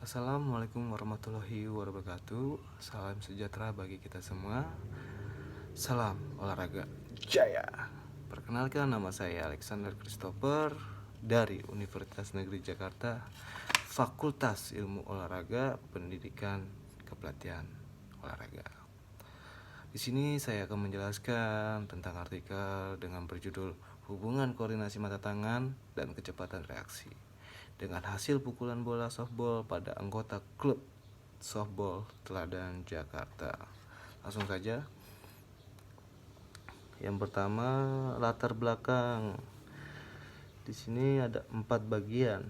Assalamualaikum warahmatullahi wabarakatuh. Salam sejahtera bagi kita semua. Salam olahraga jaya. Perkenalkan, nama saya Alexander Christopher dari Universitas Negeri Jakarta, Fakultas Ilmu Olahraga, Pendidikan Kepelatihan Olahraga. Di sini saya akan menjelaskan tentang artikel dengan berjudul Hubungan Koordinasi Mata Tangan dan Kecepatan Reaksi dengan hasil pukulan bola softball pada anggota klub softball Teladan Jakarta. Langsung saja. Yang pertama, latar belakang. Di sini ada 4 bagian.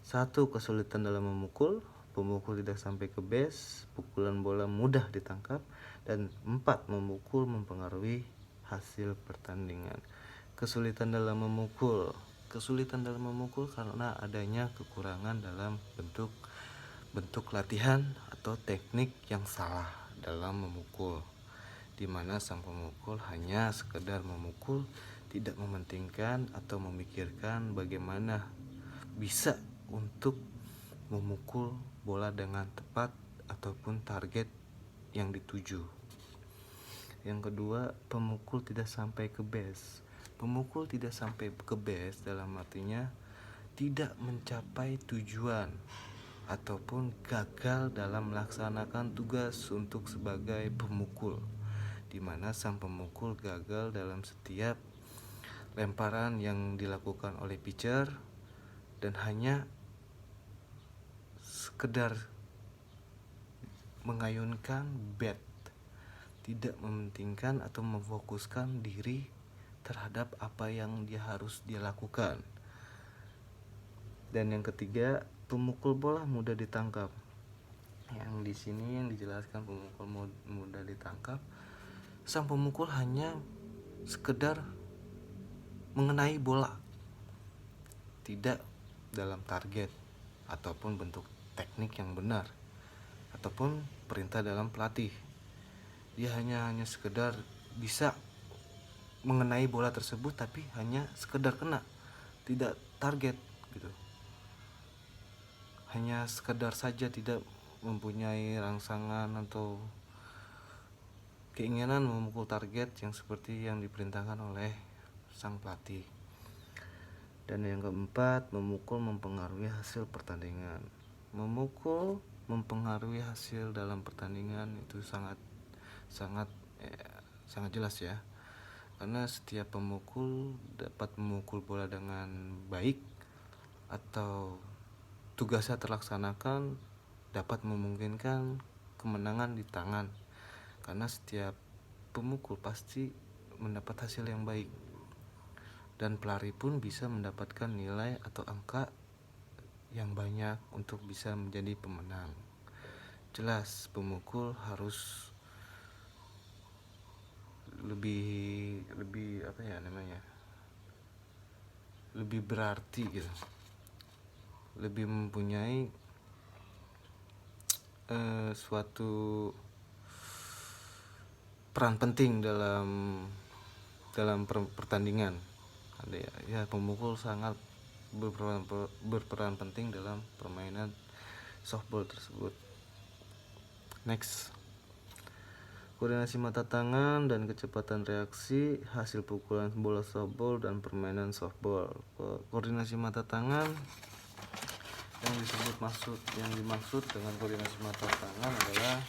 1. Kesulitan dalam memukul. Pemukul tidak sampai ke base, pukulan bola mudah ditangkap. Dan 4. Memukul mempengaruhi hasil pertandingan. Kesulitan dalam memukul karena adanya kekurangan dalam bentuk latihan atau teknik yang salah dalam memukul, di mana sang pemukul hanya sekedar memukul, tidak mementingkan atau memikirkan bagaimana bisa untuk memukul bola dengan tepat ataupun target yang dituju. Yang kedua, pemukul tidak sampai ke base. Pemukul tidak sampai ke base dalam artinya tidak mencapai tujuan ataupun gagal dalam melaksanakan tugas untuk sebagai pemukul, di mana sang pemukul gagal dalam setiap lemparan yang dilakukan oleh pitcher dan hanya sekedar mengayunkan bat, tidak mementingkan atau memfokuskan diri terhadap apa yang harus dia lakukan. Dan yang ketiga, pemukul bola mudah ditangkap. Yang di sini yang dijelaskan pemukul mudah ditangkap, sang pemukul hanya sekedar mengenai bola, tidak dalam target ataupun bentuk teknik yang benar ataupun perintah dalam pelatih. Dia hanya sekedar bisa mengenai bola tersebut tapi hanya sekedar kena, tidak target gitu. Hanya sekedar saja, tidak mempunyai rangsangan atau keinginan memukul target yang seperti yang diperintahkan oleh sang pelatih. Dan yang keempat, memukul mempengaruhi hasil pertandingan. Memukul mempengaruhi hasil dalam pertandingan itu sangat jelas ya. Karena setiap pemukul dapat memukul bola dengan baik atau tugasnya terlaksanakan, dapat memungkinkan kemenangan di tangan. Karena setiap pemukul pasti mendapat hasil yang baik, dan pelari pun bisa mendapatkan nilai atau angka yang banyak untuk bisa menjadi pemenang. Jelas pemukul harus lebih lebih berarti gitu, lebih mempunyai suatu peran penting dalam pertandingan. Ya, pemukul sangat berperan penting dalam permainan softball tersebut. Next, koordinasi mata tangan dan kecepatan reaksi hasil pukulan bola softball dan permainan softball. Koordinasi mata tangan yang dimaksud dengan koordinasi mata tangan adalah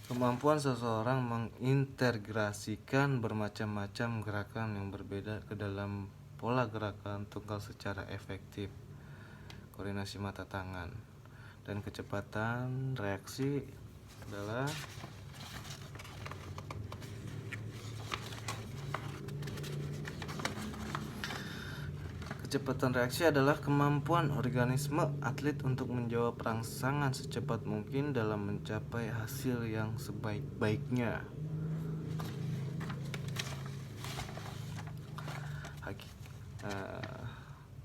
kemampuan seseorang mengintegrasikan bermacam-macam gerakan yang berbeda ke dalam pola gerakan tunggal secara efektif. Koordinasi mata tangan dan kecepatan reaksi adalah kemampuan organisme atlet untuk menjawab rangsangan secepat mungkin dalam mencapai hasil yang sebaik-baiknya.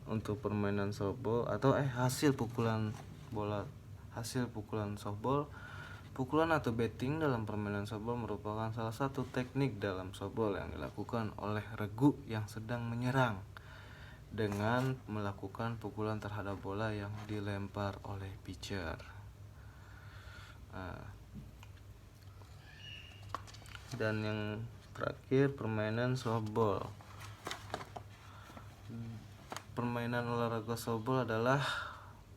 Untuk permainan softball atau hasil pukulan softball, pukulan atau batting dalam permainan softball merupakan salah satu teknik dalam softball yang dilakukan oleh regu yang sedang menyerang. dengan melakukan pukulan terhadap bola yang dilempar oleh pitcher. Dan yang terakhir, permainan softball. Permainan olahraga softball adalah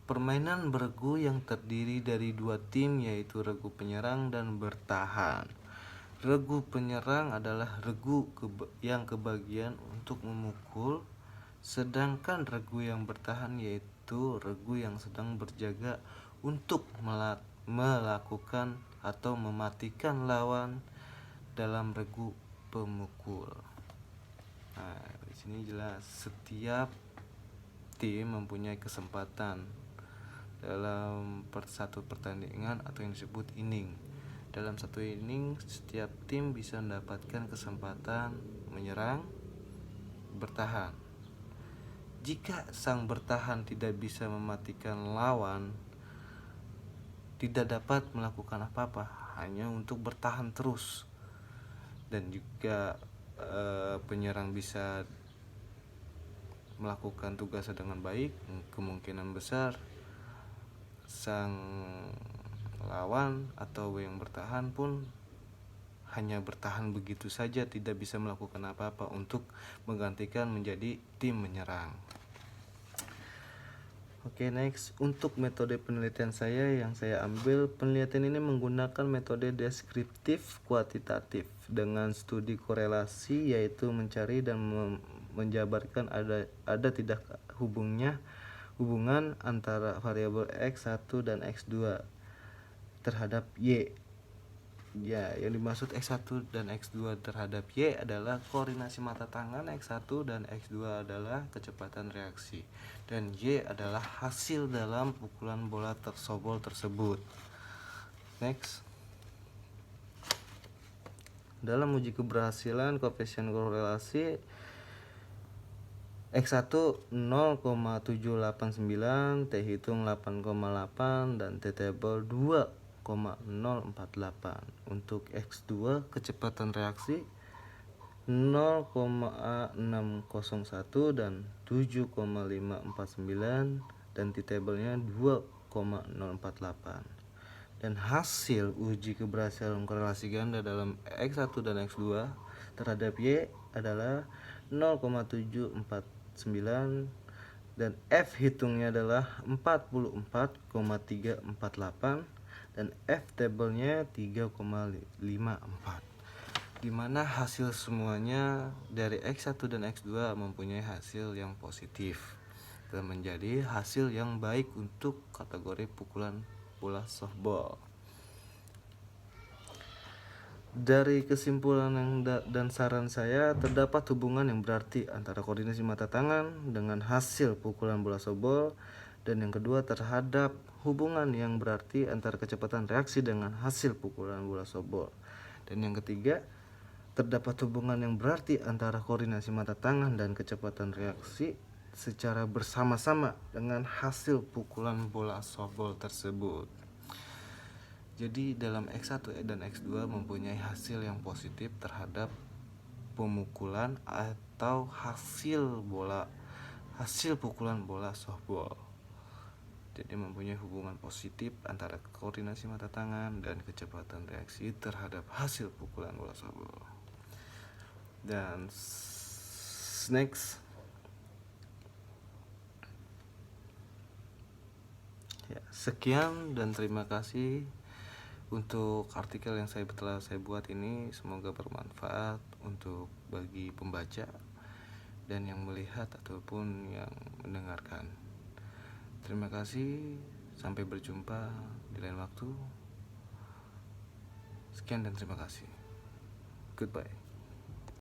permainan beregu yang terdiri dari dua tim, yaitu regu penyerang dan bertahan. Regu penyerang adalah regu yang kebagian untuk memukul, sedangkan regu yang bertahan yaitu regu yang sedang berjaga untuk melakukan atau mematikan lawan dalam regu pemukul. Nah, di sini jelas setiap tim mempunyai kesempatan dalam satu pertandingan atau yang disebut inning. Dalam satu inning, setiap tim bisa mendapatkan kesempatan menyerang, bertahan. Jika sang bertahan tidak bisa mematikan lawan, tidak dapat melakukan apa-apa, hanya untuk bertahan terus. Dan juga penyerang bisa melakukan tugasnya dengan baik, kemungkinan besar sang lawan atau yang bertahan pun hanya bertahan begitu saja, tidak bisa melakukan apa-apa untuk menggantikan menjadi tim menyerang. Oke, next, untuk metode penelitian yang saya ambil, penelitian ini menggunakan metode deskriptif kuantitatif dengan studi korelasi, yaitu mencari dan menjabarkan ada tidak hubungan antara variabel X1 dan X2 terhadap Y. Ya, yang dimaksud X1 dan X2 terhadap Y adalah koordinasi mata tangan, X1 dan X2 adalah kecepatan reaksi, dan Y adalah hasil dalam pukulan bola softball tersebut. Next, dalam uji keberhasilan koefisien korelasi X1 0,789, T hitung 8,8 dan T table 2,048. Untuk X2 kecepatan reaksi 0,601 dan 7,549 dan T table-nya 2,048. Dan hasil uji keberhasilan korelasi ganda dalam X1 dan X2 terhadap Y adalah 0,749 dan F hitungnya adalah 44,348 dan F table-nya 3,54, dimana hasil semuanya dari X1 dan X2 mempunyai hasil yang positif dan menjadi hasil yang baik untuk kategori pukulan bola softball. Dari kesimpulan dan saran saya, terdapat hubungan yang berarti antara koordinasi mata tangan dengan hasil pukulan bola softball, dan yang kedua terhadap hubungan yang berarti antara kecepatan reaksi dengan hasil pukulan bola softball, dan yang ketiga terdapat hubungan yang berarti antara koordinasi mata tangan dan kecepatan reaksi secara bersama-sama dengan hasil pukulan bola softball tersebut. Jadi dalam X1 dan X2 mempunyai hasil yang positif terhadap pemukulan atau hasil pukulan bola softball. Jadi mempunyai hubungan positif antara koordinasi mata tangan dan kecepatan reaksi terhadap hasil pukulan bola softball. Dan next, ya, sekian dan terima kasih untuk artikel yang telah saya buat ini. Semoga bermanfaat untuk bagi pembaca dan yang melihat ataupun yang mendengarkan. Terima kasih, sampai berjumpa di lain waktu. Sekian dan terima kasih. Goodbye.